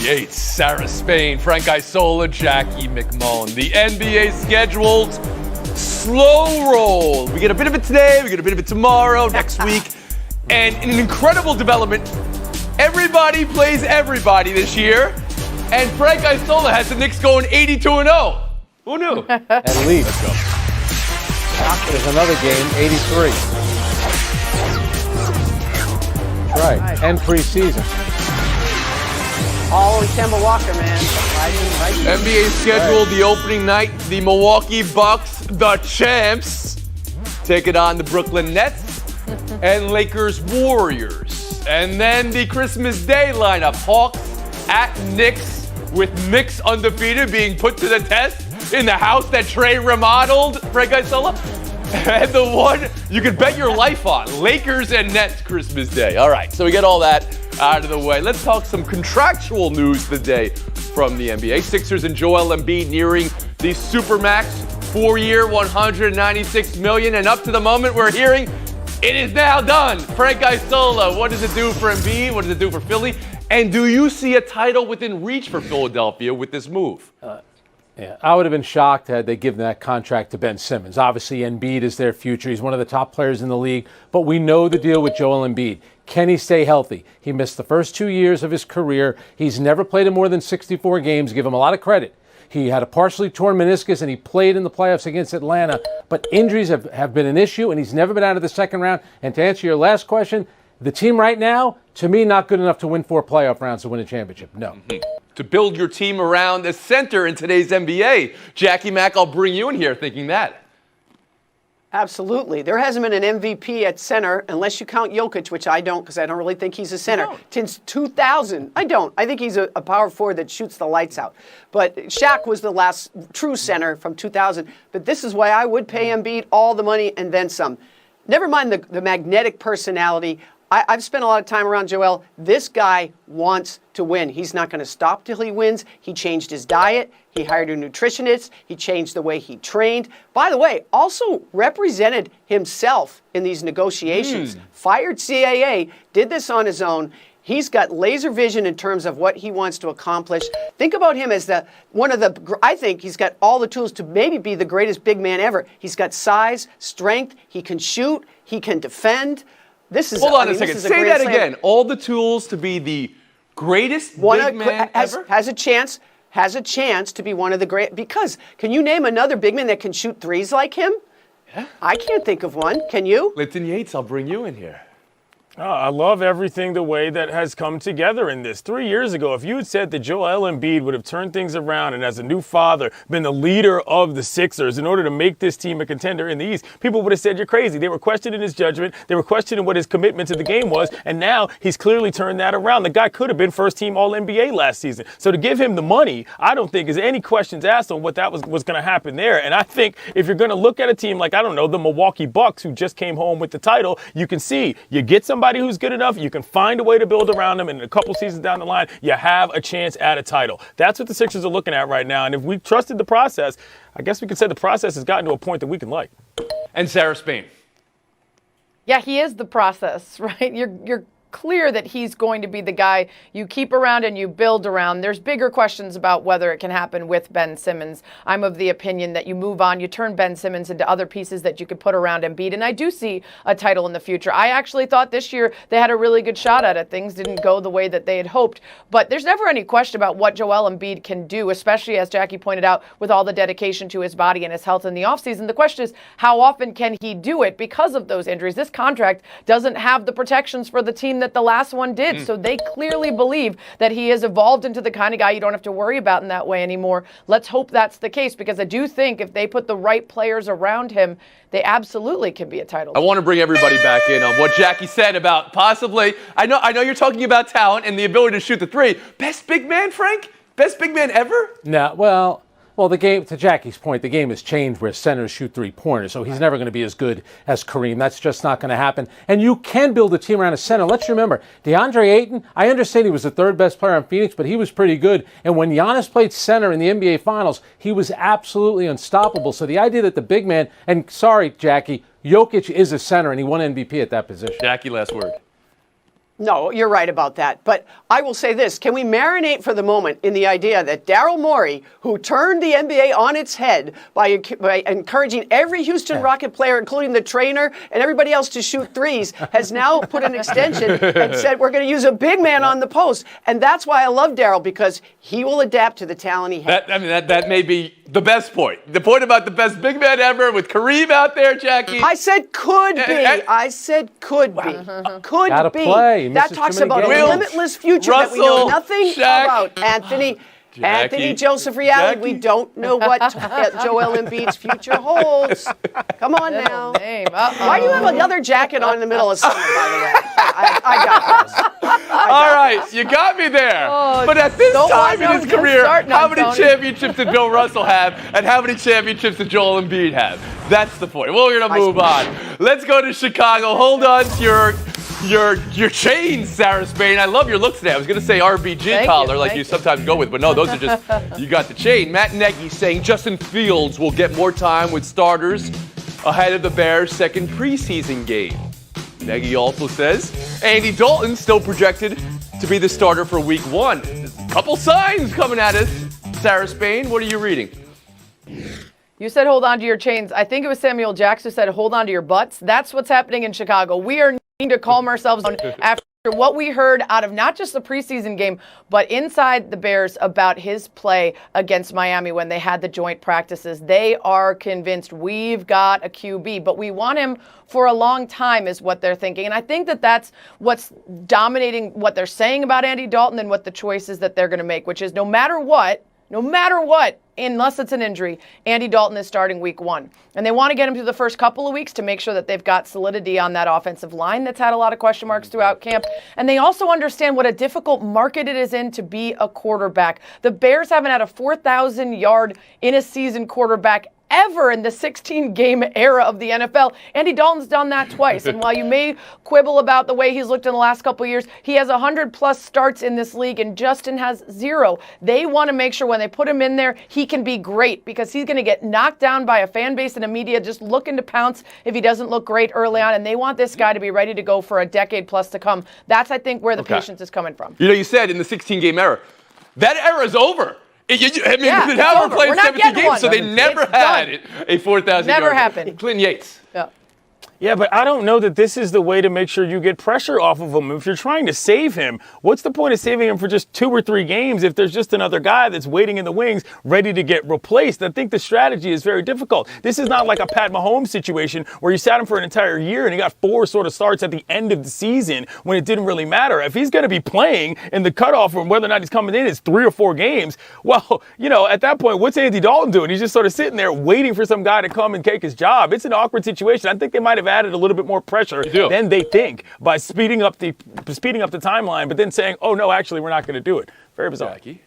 Yates, Sarah Spain, Frank Isola, Jackie McMullen. The NBA schedule's slow roll. We get a bit of it today, we get a bit of it tomorrow, next week. And in an incredible development, everybody plays everybody this year. And Frank Isola has the Knicks going 82-0. Who knew? At least. Let's go. There's another game, 83. That's right. And preseason. All in Kemba Walker, man. Right. NBA schedule, the opening night, the Milwaukee Bucks, the champs, take it on the Brooklyn Nets and Lakers Warriors. And then the Christmas Day lineup, Hawks at Knicks, with Knicks undefeated being put to the test in the house that Trey remodeled, Frank Isola. And the one you could bet your life on, Lakers and Nets Christmas Day. All right, so we get all that out of the way. Let's talk some contractual news today from the NBA. Sixers and Joel Embiid nearing the Supermax 4-year, $196 million. And up to the moment we're hearing, it is now done. Frank Isola, what does it do for Embiid? What does it do for Philly? And do you see a title within reach for Philadelphia with this move? Yeah, I would have been shocked had they given that contract to Ben Simmons. Obviously, Embiid is their future. He's one of the top players in the league. But we know the deal with Joel Embiid. Can he stay healthy? He missed the first 2 years of his career. He's never played in more than 64 games. Give him a lot of credit. He had a partially torn meniscus, and he played in the playoffs against Atlanta. But injuries have been an issue, and he's never been out of the second round. And to answer your last question, the team right now, to me, not good enough to win 4 playoff rounds to win a championship. No. To build your team around the center in today's NBA. Jackie Mack, I'll bring you in here thinking that. Absolutely. There hasn't been an MVP at center, unless you count Jokic, which I don't, because I don't really think he's a center. Since 2000, I don't. I think he's a power forward that shoots the lights out. But Shaq was the last true center from 2000. But this is why I would pay Embiid all the money and then some. Never mind the magnetic personality. I've spent a lot of time around Joel. This guy wants to win. He's not going to stop till he wins. He changed his diet. He hired a nutritionist. He changed the way he trained. By the way, also represented himself in these negotiations. Fired CAA, did this on his own. He's got laser vision in terms of what he wants to accomplish. Think about him as I think he's got all the tools to maybe be the greatest big man ever. He's got size, strength, he can shoot, he can defend. Hold on a second. Say that again. All the tools to be the greatest big man ever? Has a chance to be one of the great. Because can you name another big man that can shoot threes like him? Yeah. I can't think of one. Can you? Linton Yates, I'll bring you in here. I love everything the way that has come together in this. 3 years ago, if you had said that Joel Embiid would have turned things around and as a new father been the leader of the Sixers in order to make this team a contender in the East, people would have said you're crazy. They were questioning his judgment. They were questioning what his commitment to the game was. And now he's clearly turned that around. The guy could have been first team All-NBA last season. So to give him the money, I don't think there's any questions asked on what that was going to happen there. And I think if you're going to look at a team like, I don't know, the Milwaukee Bucks, who just came home with the title, you can see you get somebody who's good enough, you can find a way to build around them, and in a couple seasons down the line, you have a chance at a title. That's what the Sixers are looking at right now. And if we trusted the process, I guess we could say the process has gotten to a point that we can like. And Sarah Spain. Yeah, he is the process, right? You're clear that he's going to be the guy you keep around and you build around. There's bigger questions about whether it can happen with Ben Simmons. I'm of the opinion that you move on, you turn Ben Simmons into other pieces that you could put around Embiid, and I do see a title in the future. I actually thought this year they had a really good shot at it. Things didn't go the way that they had hoped, but there's never any question about what Joel Embiid can do, especially, as Jackie pointed out, with all the dedication to his body and his health in the offseason. The question is, how often can he do it because of those injuries? This contract doesn't have the protections for the team that the last one did. So they clearly believe that he has evolved into the kind of guy you don't have to worry about in that way anymore. Let's hope that's the case, because I do think if they put the right players around him, they absolutely can be a title. I want to bring everybody back in on what Jackie said about possibly, I know you're talking about talent and the ability to shoot the three. Best big man, Frank? Best big man ever? No, well, the game, to Jackie's point, the game has changed where centers shoot three-pointers, so he's never going to be as good as Kareem. That's just not going to happen. And you can build a team around a center. Let's remember, DeAndre Ayton, I understand he was the third best player on Phoenix, but he was pretty good. And when Giannis played center in the NBA Finals, he was absolutely unstoppable. So the idea that the big man, and sorry, Jackie, Jokic is a center, and he won MVP at that position. Jackie, last word. No, you're right about that. But I will say this. Can we marinate for the moment in the idea that Daryl Morey, who turned the NBA on its head by encouraging every Houston Rocket player, including the trainer and everybody else, to shoot threes, has now put an extension and said we're going to use a big man on the post. And that's why I love Daryl, because he will adapt to the talent he has. That may be the best point. The point about the best big man ever with Kareem out there, Jackie. I said could be. I said could be. Could Gotta be. play. That Misses talks too many about a games. limitless future that we know Russell, nothing Shaq. about. Anthony Joseph reality. We don't know what Joel Embiid's future holds. Come on now. Why do you have another jacket on in the middle of summer, by the way? I got this. All right, you got me there. But at this time in his career, how many championships did Bill Russell have, and how many championships did Joel Embiid have? That's the point. Well, we're gonna move on. Let's go to Chicago. Hold on to your chains, Sarah Spain. I love your looks today. I was gonna say RBG collar like you sometimes go with, but no, those are just you got the chain. Matt Nagy saying Justin Fields will get more time with starters ahead of the Bears' second preseason game. Nagy also says Andy Dalton still projected to be the starter for Week 1. There's a couple signs coming at us. Sarah Spain, what are you reading? You said hold on to your chains. I think it was Samuel Jackson who said hold on to your butts. That's what's happening in Chicago. We are needing to calm ourselves down after what we heard out of not just the preseason game, but inside the Bears about his play against Miami when they had the joint practices. They are convinced we've got a QB, but we want him for a long time is what they're thinking. And I think that that's what's dominating what they're saying about Andy Dalton and what the choices that they're going to make, which is no matter what, unless it's an injury, Andy Dalton is starting Week 1. And they want to get him through the first couple of weeks to make sure that they've got solidity on that offensive line that's had a lot of question marks throughout camp. And they also understand what a difficult market it is in to be a quarterback. The Bears haven't had a 4,000-yard in a season quarterback ever in the 16-game era of the NFL. Andy Dalton's done that twice. And while you may quibble about the way he's looked in the last couple of years, he has 100-plus starts in this league, and Justin has 0. They want to make sure when they put him in there, he can be great, because he's going to get knocked down by a fan base and a media just looking to pounce if he doesn't look great early on, and they want this guy to be ready to go for a decade-plus to come. That's, I think, where the patience is coming from. You know, you said in the 16-game era, that era's over. They haven't played 17 games, so they never had a 4,000 yard. Never happened. Clinton Yates. Yeah, but I don't know that this is the way to make sure you get pressure off of him. If you're trying to save him, what's the point of saving him for just 2 or 3 games if there's just another guy that's waiting in the wings ready to get replaced? I think the strategy is very difficult. This is not like a Pat Mahomes situation where you sat him for an entire year and he got 4 sort of starts at the end of the season when it didn't really matter. If he's going to be playing and the cutoff from whether or not he's coming in is 3 or 4 games, well, at that point, what's Andy Dalton doing? He's just sort of sitting there waiting for some guy to come and take his job. It's an awkward situation. I think they might have added a little bit more pressure than they think by speeding up the timeline, but then saying, oh, no, actually, we're not going to do it. Very bizarre. Jackie?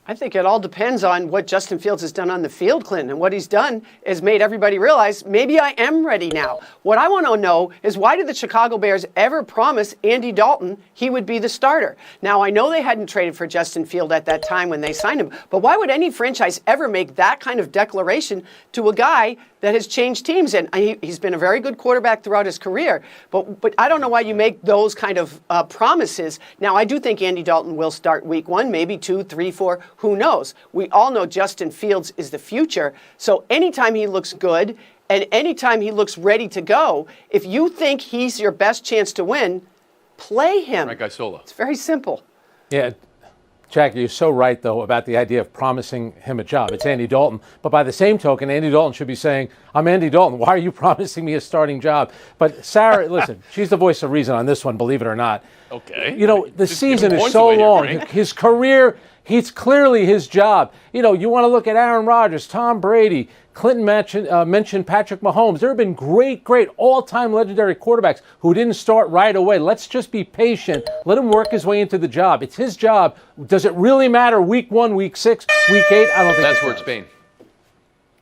I think it all depends on what Justin Fields has done on the field, Clinton. And what he's done is made everybody realize maybe I am ready now. What I want to know is why did the Chicago Bears ever promise Andy Dalton he would be the starter? Now, I know they hadn't traded for Justin Fields at that time when they signed him, but why would any franchise ever make that kind of declaration to a guy that has changed teams? And he's been a very good quarterback throughout his career, but I don't know why you make those kind of promises. Now, I do think Andy Dalton will start Week 1, maybe 2, 3, 4. Who knows? We all know Justin Fields is the future. So anytime he looks good and anytime he looks ready to go, if you think he's your best chance to win, play him. Right guy solo. It's very simple. Yeah. Jackie, you're so right, though, about the idea of promising him a job. It's Andy Dalton. But by the same token, Andy Dalton should be saying, I'm Andy Dalton. Why are you promising me a starting job? But Sarah, listen, she's the voice of reason on this one, believe it or not. Okay. The season is so long. His career, it's clearly his job. You want to look at Aaron Rodgers, Tom Brady. Clinton mentioned Patrick Mahomes. There have been great all-time legendary quarterbacks who didn't start right away. Let's just be patient. Let him work his way into the job. It's his job. Does it really matter Week 1, Week 6, Week 8? I don't think that's where it's been.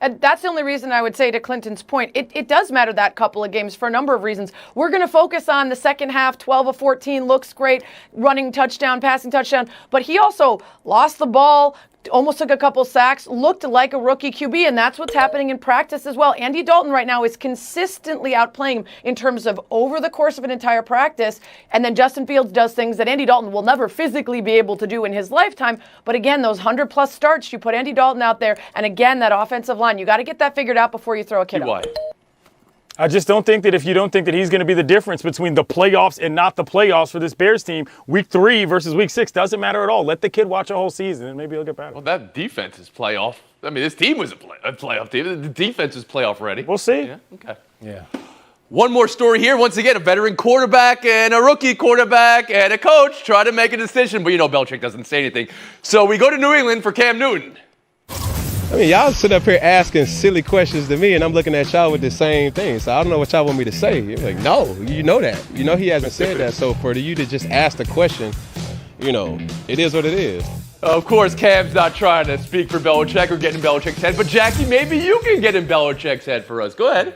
And that's the only reason I would say to Clinton's point, it does matter that couple of games for a number of reasons. We're going to focus on the second half, 12 of 14, looks great, running touchdown, passing touchdown. But he also lost the ball, almost took a couple sacks, looked like a rookie QB, and that's what's happening in practice as well. Andy Dalton right now is consistently outplaying him in terms of over the course of an entire practice, and then Justin Fields does things that Andy Dalton will never physically be able to do in his lifetime. But again, those 100-plus starts, you put Andy Dalton out there, and again, that offensive line, you got to get that figured out before you throw a kid out. I just don't think that if you don't think that he's going to be the difference between the playoffs and not the playoffs for this Bears team, week 3 versus week 6 doesn't matter at all. Let the kid watch a whole season and maybe he'll get better. Well, that defense is playoff. I mean, this team was a playoff team. The defense is playoff ready. We'll see. Yeah. Okay. Yeah. One more story here. Once again, a veteran quarterback and a rookie quarterback and a coach try to make a decision, but Belichick doesn't say anything. So we go to New England for Cam Newton. I mean, y'all sit up here asking silly questions to me, and I'm looking at y'all with the same thing. So I don't know what y'all want me to say. You're like, no, you know that. You know he hasn't said that. So for you to just ask the question, it is what it is. Of course, Cam's not trying to speak for Belichick or get in Belichick's head, but Jackie, maybe you can get in Belichick's head for us. Go ahead.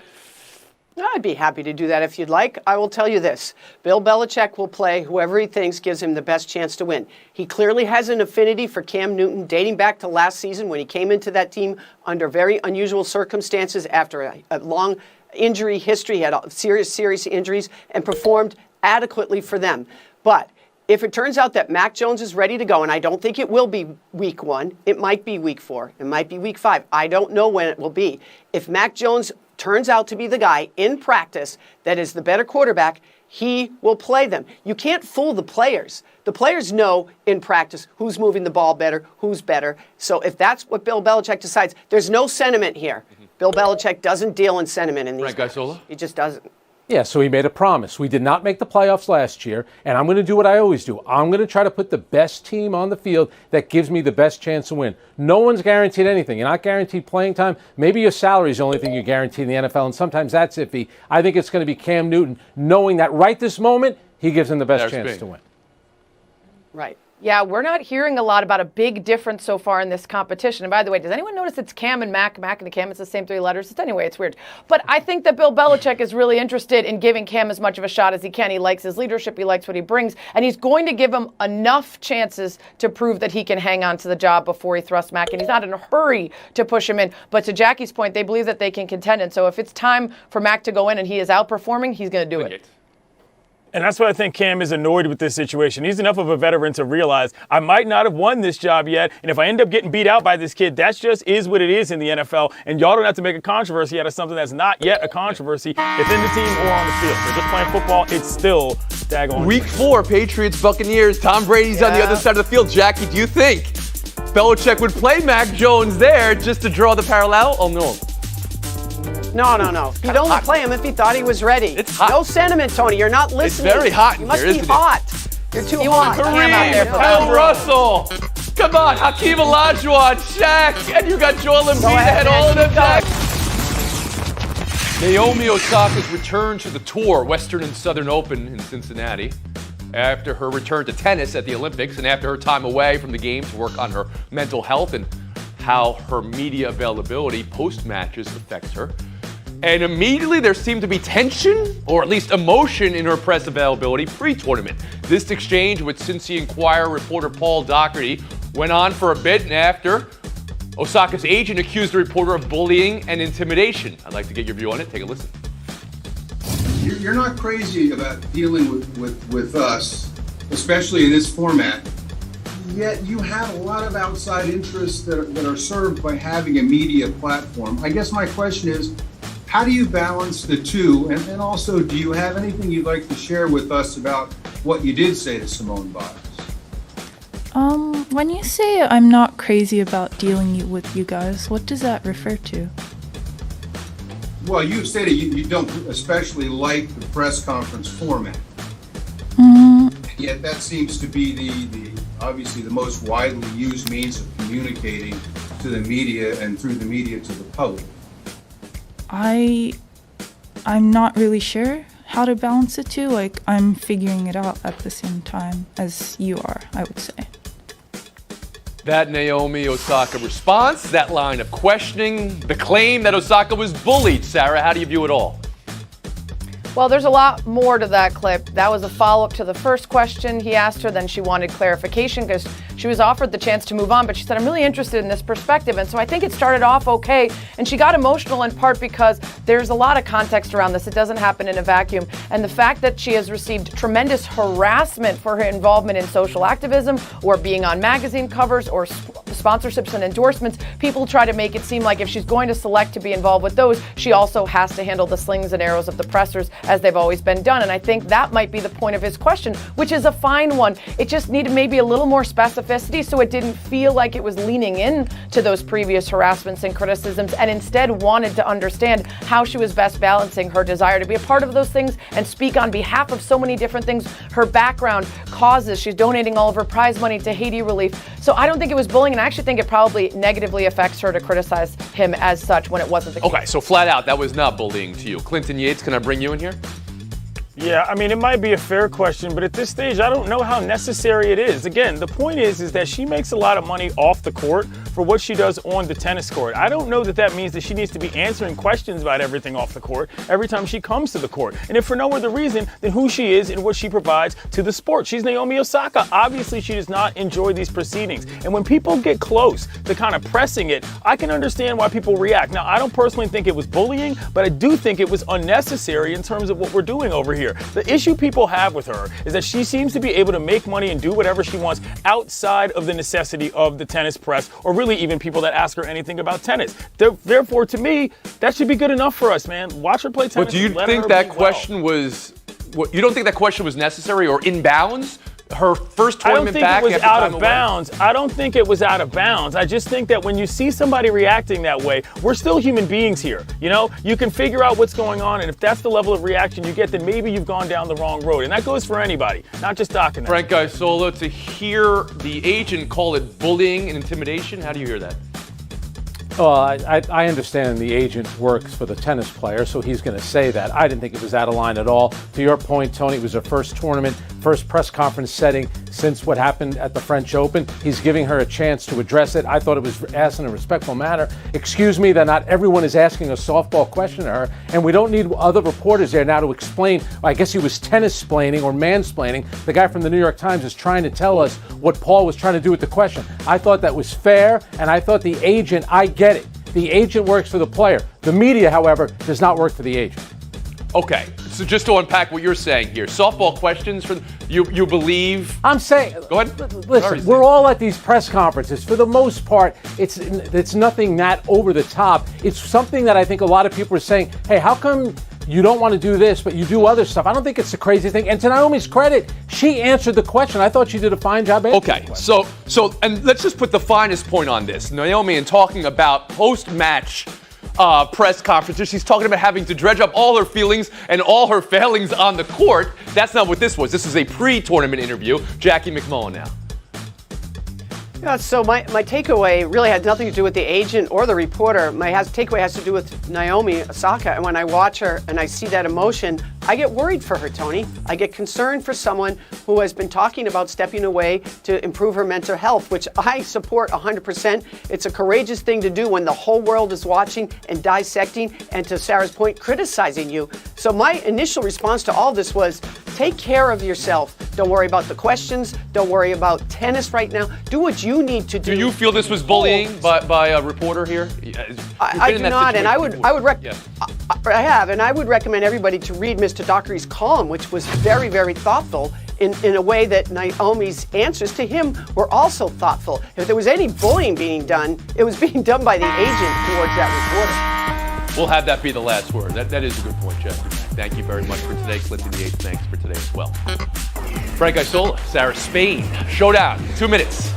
I'd be happy to do that if you'd like. I will tell you this. Bill Belichick will play whoever he thinks gives him the best chance to win. He clearly has an affinity for Cam Newton dating back to last season when he came into that team under very unusual circumstances after a long injury history. He had serious injuries and performed adequately for them. But if it turns out that Mac Jones is ready to go, and I don't think it will be week 1, it might be week 4, it might be week 5. I don't know when it will be. If Mac Jones turns out to be the guy in practice that is the better quarterback, he will play them. You can't fool the players. The players know in practice who's moving the ball better, who's better. So if that's what Bill Belichick decides, there's no sentiment here. Bill Belichick doesn't deal in sentiment in these matches. He just doesn't. Yeah, so he made a promise. We did not make the playoffs last year, and I'm going to do what I always do. I'm going to try to put the best team on the field that gives me the best chance to win. No one's guaranteed anything. You're not guaranteed playing time. Maybe your salary is the only thing you're guaranteed in the NFL, and sometimes that's iffy. I think it's going to be Cam Newton, knowing that right this moment, he gives him the best chance to win. Right. Yeah, we're not hearing a lot about a big difference so far in this competition. And by the way, does anyone notice it's Cam and Mac? Mac and Cam, it's the same 3 letters. Anyway, it's weird. But I think that Bill Belichick is really interested in giving Cam as much of a shot as he can. He likes his leadership. He likes what he brings. And he's going to give him enough chances to prove that he can hang on to the job before he thrusts Mac. And he's not in a hurry to push him in. But to Jackie's point, they believe that they can contend. And so if it's time for Mac to go in and he is outperforming, he's going to do it. And that's why I think Cam is annoyed with this situation. He's enough of a veteran to realize I might not have won this job yet, and if I end up getting beat out by this kid, that just is what it is in the NFL, and y'all don't have to make a controversy out of something that's not yet a controversy. It's in the team or on the field. They're just playing football. It's still daggone. Week 4, Patriots, Buccaneers. Tom Brady's on the other side of the field. Jackie, do you think Belichick would play Mac Jones there just to draw the parallel? Oh, no. No. He'd only play him if he thought he was ready. It's hot. No sentiment, Tony. You're not listening. It's very hot in You must here, be isn't it? hot. You're too hot. Kareem, Al Russell. Come on, Hakeem Olajuwon, Shaq, and you got Joel Embiid ahead all of them back. Naomi Osaka's return to the tour, Western and Southern Open in Cincinnati, after her return to tennis at the Olympics and after her time away from the game to work on her mental health and how her media availability post-matches affects her. And immediately there seemed to be tension, or at least emotion, in her press availability pre-tournament. This exchange with Cincy Enquirer reporter Paul Doherty went on for a bit, and after, Osaka's agent accused the reporter of bullying and intimidation. I'd like to get your view on it. Take a listen. You're not crazy about dealing with us, especially in this format. Yet you have a lot of outside interests that are served by having a media platform. I guess my question is, how do you balance the two? And also, do you have anything you'd like to share with us about what you did say to Simone Biles? When you say I'm not crazy about dealing with you guys, what does that refer to? Well, you stated you don't especially like the press conference format. Yet that seems to be the obviously the most widely used means of communicating to the media and through the media to the public. I'm not really sure how to balance the two. Like, I'm figuring it out at the same time as you are, I would say. That Naomi Osaka response, that line of questioning, the claim that Osaka was bullied. Sarah, how do you view it all? Well, there's a lot more to that clip. That was a follow-up to the first question he asked her. Then she wanted clarification because she was offered the chance to move on, but she said, I'm really interested in this perspective. And so I think it started off okay. And she got emotional in part because there's a lot of context around this. It doesn't happen in a vacuum. And the fact that she has received tremendous harassment for her involvement in social activism or being on magazine covers or sponsorships and endorsements, people try to make it seem like if she's going to select to be involved with those, she also has to handle the slings and arrows of the pressers as they've always been done. And I think that might be the point of his question, which is a fine one. It just needed maybe a little more specificity so it didn't feel like it was leaning in to those previous harassments and criticisms, and instead wanted to understand how she was best balancing her desire to be a part of those things and speak on behalf of so many different things, her background, causes. She's donating all of her prize money to Haiti relief. So I don't think it was bullying, and I actually think it probably negatively affects her to criticize him as such when it wasn't the case. Okay, so flat out, that was not bullying to you. Clinton Yates, can I bring you in here? Yeah, I mean, it might be a fair question, but at this stage, I don't know how necessary it is. Again, the point is that she makes a lot of money off the court for what she does on the tennis court. I don't know that that means that she needs to be answering questions about everything off the court every time she comes to the court. And if for no other reason than who she is and what she provides to the sport. She's Naomi Osaka. Obviously, she does not enjoy these proceedings. And when people get close to kind of pressing it, I can understand why people react. Now, I don't personally think it was bullying, but I do think it was unnecessary in terms of what we're doing over here. The issue people have with her is that she seems to be able to make money and do whatever she wants outside of the necessity of the tennis press, or really even people that ask her anything about tennis. Therefore, to me, that should be good enough for us, man. Watch her play tennis. But do you think that question was? You don't think that question was necessary or in bounds? Her first tournament back. I don't think it was out of bounds. I don't think it was out of bounds. I just think that when you see somebody reacting that way, we're still human beings here. You know, you can figure out what's going on, and if that's the level of reaction you get, then maybe you've gone down the wrong road. And that goes for anybody, not just Doc and Frank Isola, to hear the agent call it bullying and intimidation, how do you hear that? Well, I understand the agent works for the tennis player, so he's going to say that. I didn't think it was out of line at all. To your point, Tony, it was her first tournament, first press conference setting since what happened at the French Open. He's giving her a chance to address it. I thought it was asked in a respectful manner. Excuse me that not everyone is asking a softball question to her, and we don't need other reporters there now to explain. I guess he was tennis-splaining or mansplaining. The guy from the New York Times is trying to tell us what Paul was trying to do with the question. I thought that was fair, and I thought the agent, I get it. The agent works for the player. The media, however, does not work for the agent. Okay, so just to unpack what you're saying here, softball questions for you believe? I'm saying, go ahead. Listen, we're all at these press conferences. For the most part, it's nothing that over the top. It's something that I think a lot of people are saying, hey, how come you don't want to do this, but you do other stuff? I don't think it's a crazy thing. And to Naomi's credit, she answered the question. I thought she did a fine job answering the question. So, and let's just put the finest point on this. Naomi, in talking about post-match press conferences, she's talking about having to dredge up all her feelings and all her failings on the court. That's not what this was. This is a pre-tournament interview. Jackie McMullen now. Yeah, so my takeaway really had nothing to do with the agent or the reporter. My takeaway has to do with Naomi Osaka. And when I watch her and I see that emotion, I get worried for her, Tony. I get concerned for someone who has been talking about stepping away to improve her mental health, which I support 100%. It's a courageous thing to do when the whole world is watching and dissecting and, to Sarah's point, criticizing you. So my initial response to all this was, take care of yourself. Don't worry about the questions. Don't worry about tennis right now. Do what you need to do. Do you feel this was bullying by a reporter here? I do not, and I would recommend everybody to read Mr. Dockery's column, which was very, very thoughtful in a way that Naomi's answers to him were also thoughtful. If there was any bullying being done, it was being done by the agent towards that reporter. We'll have that be the last word. That is a good point, Jeff. Thank you very much for today. Clinton Yates, thanks for today as well. Frank Isola, Sarah Spain. Showdown, 2 minutes.